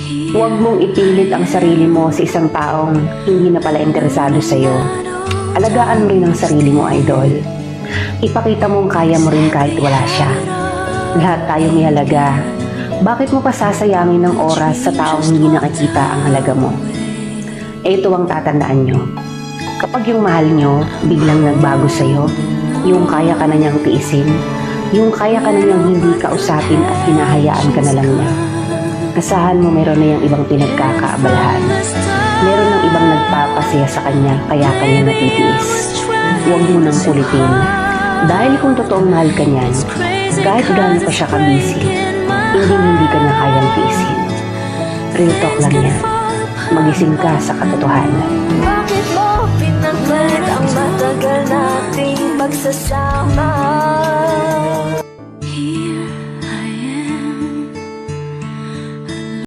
Huwag mong ipilit ang sarili mo sa isang taong hindi na pala interesado sa'yo. Alagaan mo rin ang sarili mo, idol. Ipakita mong kaya mo rin kahit wala siya. Lahat tayo may halaga. Bakit mo pa sasayangin ng oras sa taong hindi nakikita ang halaga mo? Ito ang tatandaan nyo. Kapag yung mahal nyo biglang nagbago sa'yo, yung kaya ka na niyang tiisin, yung kaya ka na niyang hindi kausapin at hinahayaan ka na lang niya. Asahan mo meron na yung ibang pinagkakaabalahan. Meron ng ibang nagpapasaya sa kanya kaya kanya natitiis. Huwag mo nang kulitin. Dahil kung totoong mahal ka niyan, kahit gaano pa siya kabisi, hindi ka na kayang tiisin. Real talk lang yan. Magising ka sa katotohanan. Bakit mo pinaglit ang matagal nating pagsasama?